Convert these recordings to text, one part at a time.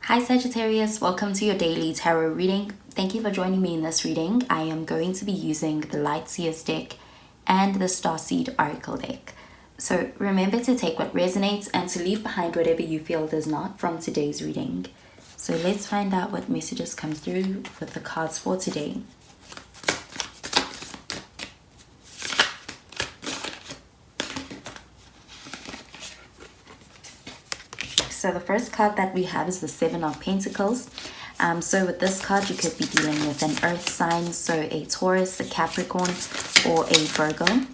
Hi Sagittarius, welcome to your daily tarot reading. Thank you for joining me in this reading. I am going to be using the Light Seers deck and the Starseed Oracle deck. So remember to take what resonates and to leave behind whatever you feel does not from today's reading. So let's find out what messages come through with the cards for today. So the first card that we have is the Seven of Pentacles. So with this card, you could be dealing with an earth sign, so a Taurus, a Capricorn, or a Virgo.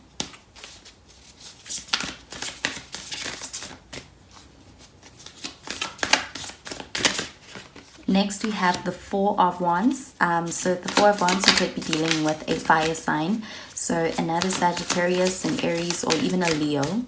Next, we have the Four of Wands. So the Four of Wands, you could be dealing with a fire sign, so another Sagittarius, an Aries, or even a Leo.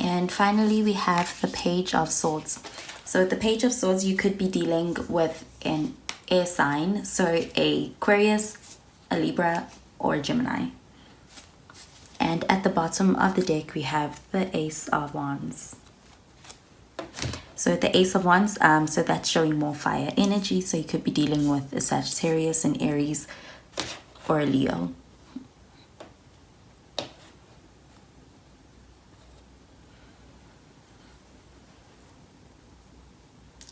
And finally, we have the Page of Swords. So the Page of Swords, you could be dealing with an air sign, so a Aquarius, a Libra, or a Gemini. And at the bottom of the deck, we have the Ace of Wands. So the Ace of Wands, so that's showing more fire energy, so you could be dealing with a Sagittarius, an Aries, or a Leo.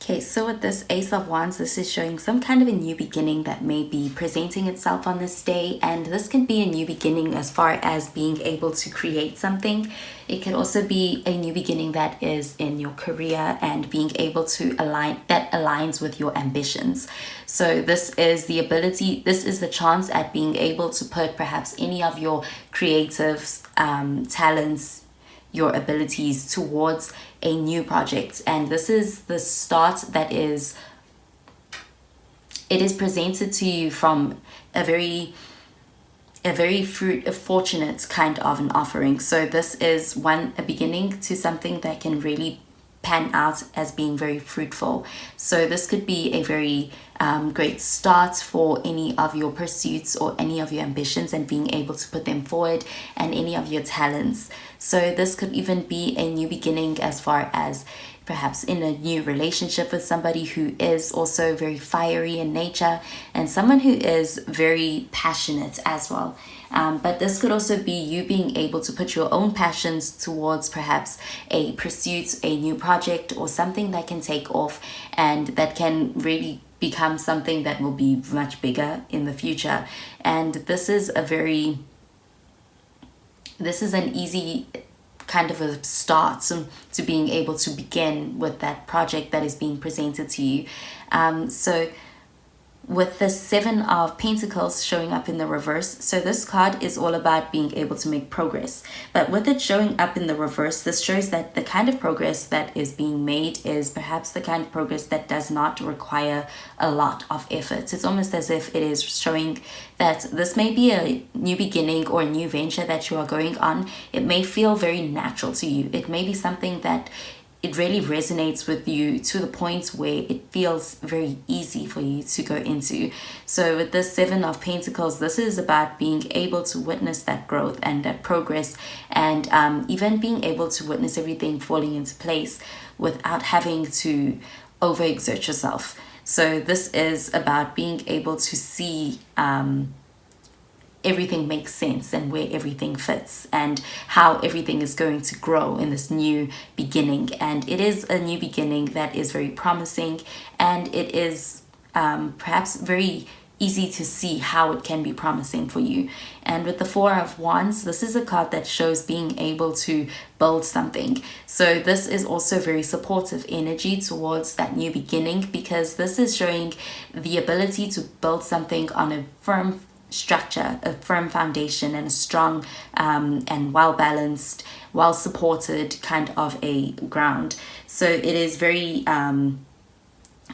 Okay, so with this Ace of Wands, this is showing some kind of a new beginning that may be presenting itself on this day. And this can be a new beginning as far as being able to create something. It can also be a new beginning that is in your career and being able to aligns with your ambitions. So this is the ability, this is the chance at being able to put perhaps any of your creative talents, your abilities towards a new project. And this is the start that is, it is presented to you from a very fortunate kind of an offering. So this is a beginning to something that can really pan out as being very fruitful. So this could be a very great start for any of your pursuits or any of your ambitions and being able to put them forward, and any of your talents. So this could even be a new beginning as far as perhaps in a new relationship with somebody who is also very fiery in nature, and someone who is very passionate as well. But this could also be you being able to put your own passions towards perhaps a pursuit, a new project, or something that can take off and that can really become something that will be much bigger in the future. And this is an easy kind of a start to being able to begin with that project that is being presented to you. So with the Seven of Pentacles showing up in the reverse, so this card is all about being able to make progress. But with it showing up in the reverse, this shows that the kind of progress that is being made is perhaps the kind of progress that does not require a lot of effort. It's almost as if it is showing that this may be a new beginning or a new venture that you are going on. It may feel very natural to you. It may be something that it really resonates with you to the point where it feels very easy for you to go into. So with this Seven of Pentacles, this is about being able to witness that growth and that progress, and even being able to witness everything falling into place without having to overexert yourself. So this is about being able to see everything makes sense and where everything fits and how everything is going to grow in this new beginning. And it is a new beginning that is very promising, and it is perhaps very easy to see how it can be promising for you. And with the Four of Wands, this is a card that shows being able to build something. So this is also very supportive energy towards that new beginning, because this is showing the ability to build something on a firm structure, a firm foundation, and a strong and well balanced, well supported kind of a ground. So it is very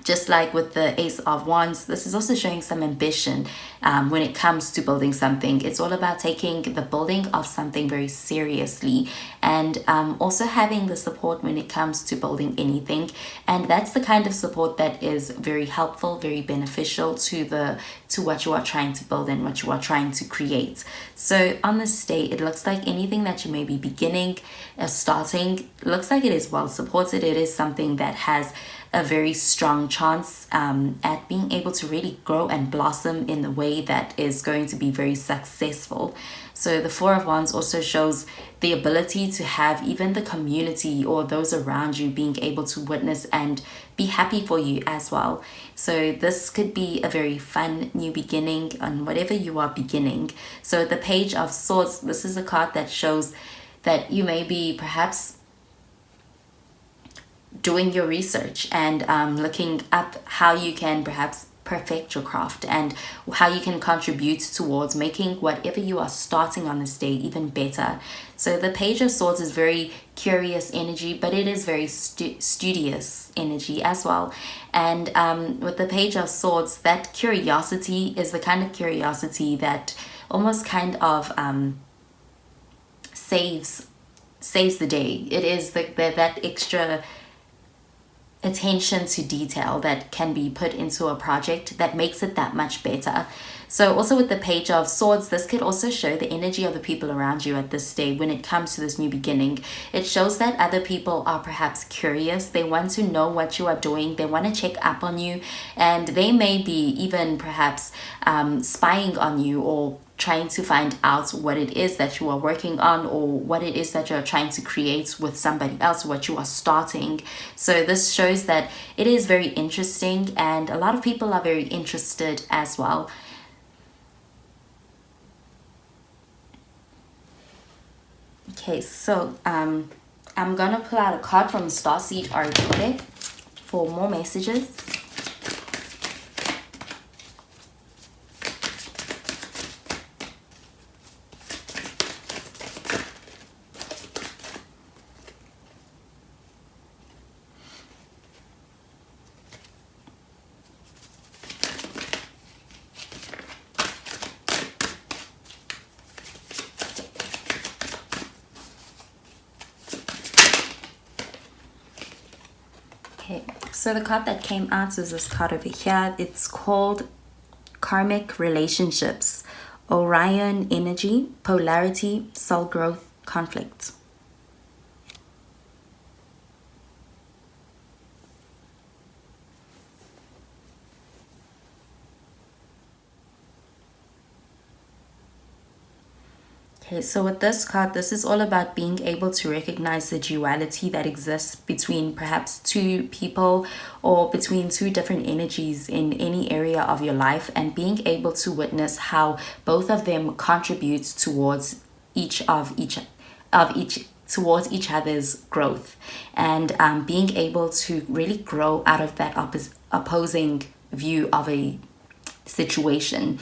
just like with the Ace of Wands, this is also showing some ambition when it comes to building something. It's all about taking the building of something very seriously, and also having the support when it comes to building anything. And that's the kind of support that is very helpful, very beneficial to what you are trying to build and what you are trying to create. So on this day, it looks like anything that you may be beginning, starting, looks like it is well supported. It is something that has a very strong chance at being able to really grow and blossom in the way that is going to be very successful. So the Four of Wands also shows the ability to have even the community or those around you being able to witness and be happy for you as well. So this could be a very fun new beginning on whatever you are beginning. So the Page of Swords, this is a card that shows that you may be perhaps doing your research and looking up how you can perhaps perfect your craft and how you can contribute towards making whatever you are starting on this day even better. So the Page of Swords is very curious energy, but it is very studious energy as well. And with the Page of Swords, that curiosity is the kind of curiosity that almost kind of saves the day. It is that extra attention to detail that can be put into a project that makes it that much better. So also with the Page of Swords, this could also show the energy of the people around you at this day when it comes to this new beginning. It shows that other people are perhaps curious. They want to know what you are doing. They want to check up on you, and they may be even perhaps spying on you or trying to find out what it is that you are working on or what it is that you're trying to create with somebody else, what you are starting. So this shows that it is very interesting, and a lot of people are very interested as well. Okay, so I'm gonna pull out a card from the Starseed Oracle deck for more messages. Okay, so the card that came out is this card over here. It's called Karmic Relationships, Orion Energy, Polarity, Soul Growth, Conflict. Okay, so with this card, this is all about being able to recognize the duality that exists between perhaps two people or between two different energies in any area of your life, and being able to witness how both of them contribute towards each towards each other's growth, and being able to really grow out of that opposing view of a situation.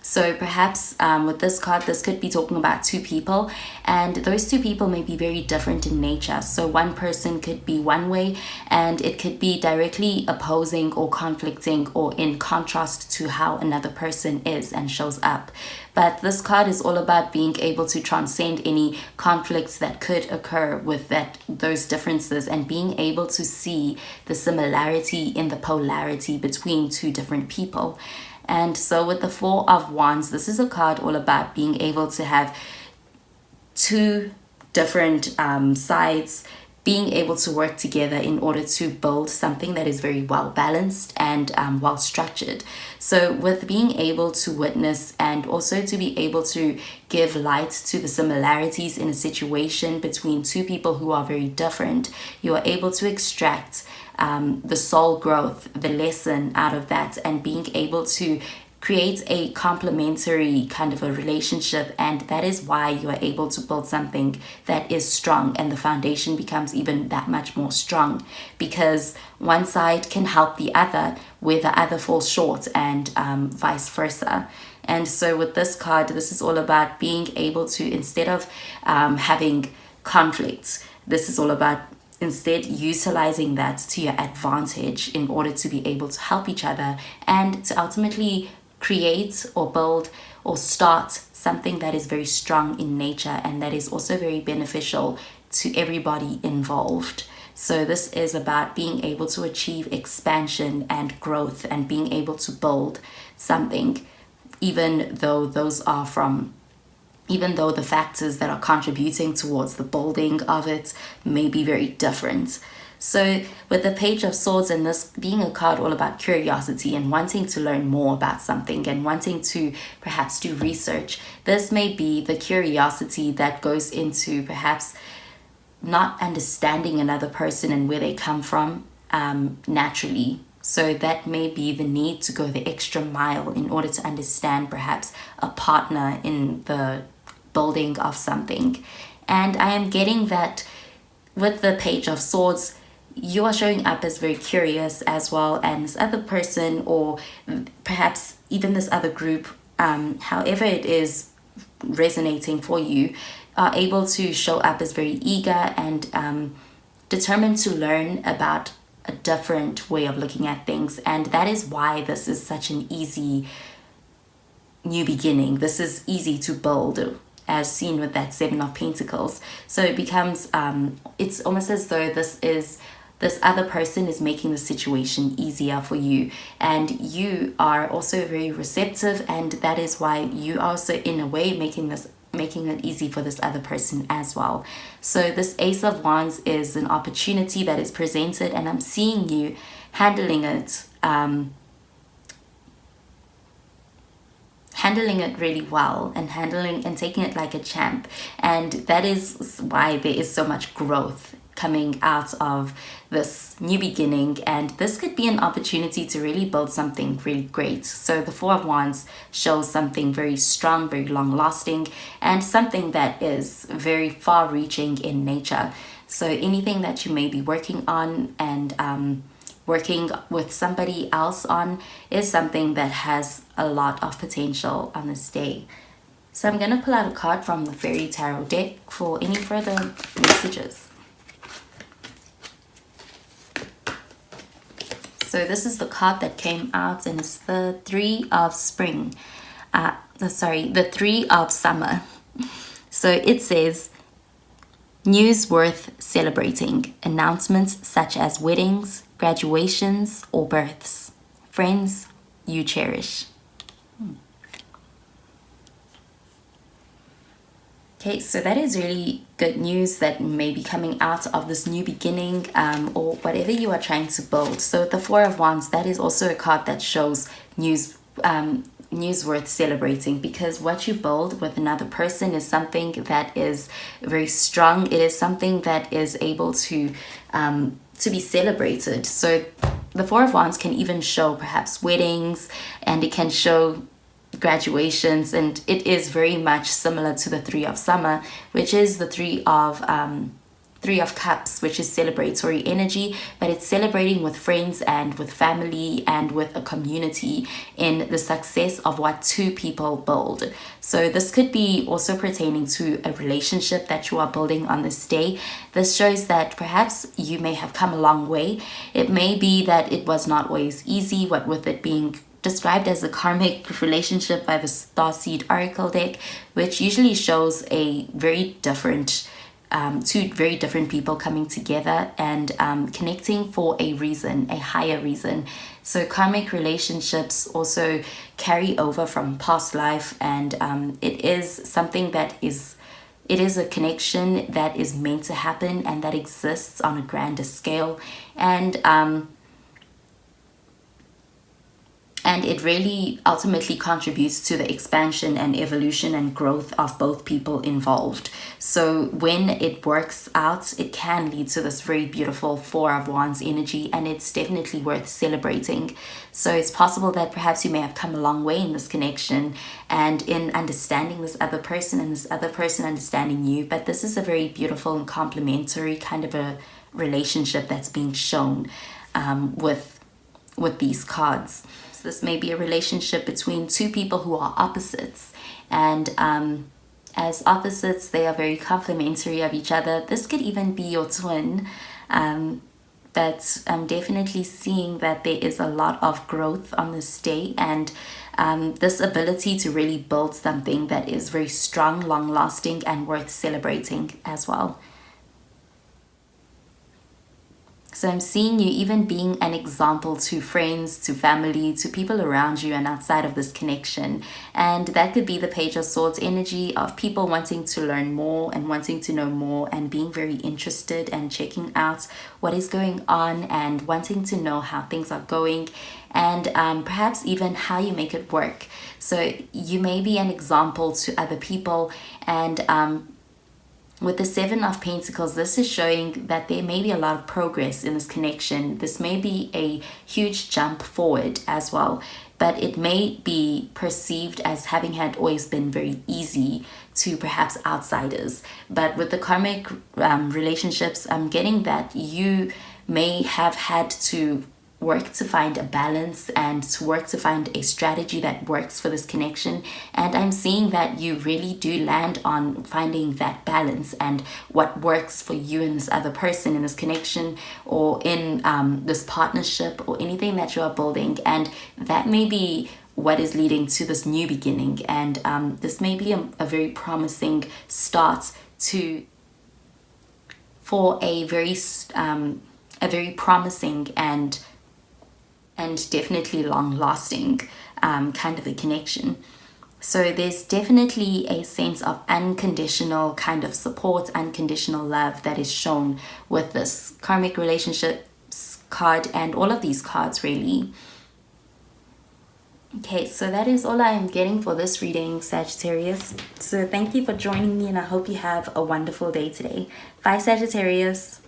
So perhaps with this card, this could be talking about two people, and those two people may be very different in nature. So one person could be one way, and it could be directly opposing or conflicting or in contrast to how another person is and shows up. But this card is all about being able to transcend any conflicts that could occur with those differences, and being able to see the similarity in the polarity between two different people. And so with the Four of Wands, this is a card all about being able to have two different sides being able to work together in order to build something that is very well balanced and well structured. So with being able to witness and also to be able to give light to the similarities in a situation between two people who are very different, you are able to extract the soul growth, the lesson out of that, and being able to creates a complementary kind of a relationship, and that is why you are able to build something that is strong, and the foundation becomes even that much more strong, because one side can help the other where the other falls short, and vice versa. And so with this card, this is all about being able to, instead of having conflicts, this is all about instead utilizing that to your advantage in order to be able to help each other and to ultimately create or build or start something that is very strong in nature and that is also very beneficial to everybody involved. So this is about being able to achieve expansion and growth and being able to build something, even though the factors that are contributing towards the building of it may be very different. So with the Page of Swords, and this being a card all about curiosity and wanting to learn more about something and wanting to perhaps do research, this may be the curiosity that goes into perhaps not understanding another person and where they come from naturally. So that may be the need to go the extra mile in order to understand perhaps a partner in the building of something. And I am getting that with the Page of Swords, you are showing up as very curious as well, and this other person, or perhaps even this other group, however it is resonating for you, are able to show up as very eager and determined to learn about a different way of looking at things. And that is why this is such an easy new beginning. This is easy to build, as seen with that Seven of Pentacles. So it becomes it's almost as though this other person is making the situation easier for you, and you are also very receptive, and that is why you are also in a way making it easy for this other person as well. So this Ace of Wands is an opportunity that is presented, and I'm seeing you handling it really well, and taking it like a champ. And that is why there is so much growth coming out of this new beginning, and this could be an opportunity to really build something really great. So the Four of Wands shows something very strong, very long lasting, and something that is very far reaching in nature. So anything that you may be working on and working with somebody else on is something that has a lot of potential on this day. So I'm going to pull out a card from the Fairy Tarot deck for any further messages. So this is the card that came out, and it's the Three of Spring. The Three of Summer. So it says, news worth celebrating. Announcements such as weddings, graduations, or births. Friends you cherish. Okay, so that is really good news that may be coming out of this new beginning, or whatever you are trying to build. So the Four of Wands, that is also a card that shows news worth celebrating, because what you build with another person is something that is very strong. It is something that is able to be celebrated. So the Four of Wands can even show perhaps weddings, and it can show graduations, and it is very much similar to the Three of Summer, which is the Three of Cups, which is celebratory energy, but it's celebrating with friends and with family and with a community in the success of what two people build. So this could be also pertaining to a relationship that you are building on this day. This shows that perhaps you may have come a long way. It may be that it was not always easy, what with it being described as a karmic relationship by the Starseed Oracle deck, which usually shows a very different two very different people coming together and connecting for a reason, a higher reason. So karmic relationships also carry over from past life, and it is something that is a connection that is meant to happen and that exists on a grander scale. And and it really ultimately contributes to the expansion and evolution and growth of both people involved. So when it works out, it can lead to this very beautiful Four of Wands energy, and it's definitely worth celebrating. So it's possible that perhaps you may have come a long way in this connection and in understanding this other person and this other person understanding you. But this is a very beautiful and complementary kind of a relationship that's being shown with these cards. So this may be a relationship between two people who are opposites, and as opposites they are very complementary of each other. This could even be your twin, but I'm definitely seeing that there is a lot of growth on this day, and this ability to really build something that is very strong, long lasting, and worth celebrating as well. So I'm seeing you even being an example to friends, to family, to people around you and outside of this connection. And that could be the Page of Swords energy of people wanting to learn more and wanting to know more and being very interested and checking out what is going on and wanting to know how things are going, and perhaps even how you make it work. So you may be an example to other people, and with the Seven of Pentacles, this is showing that there may be a lot of progress in this connection. This may be a huge jump forward as well, but it may be perceived as having had always been very easy to perhaps outsiders. But with the karmic relationships, I'm getting that you may have had to work to find a balance and to work to find a strategy that works for this connection. And I'm seeing that you really do land on finding that balance and what works for you and this other person in this connection, or in this partnership, or anything that you are building. And that may be what is leading to this new beginning, and this may be a very promising start for a very promising and definitely long-lasting kind of a connection. So there's definitely a sense of unconditional kind of support, unconditional love that is shown with this karmic relationships card and all of these cards really. Okay, so that is all I am getting for this reading, Sagittarius. So thank you for joining me, and I hope you have a wonderful day today. Bye, Sagittarius.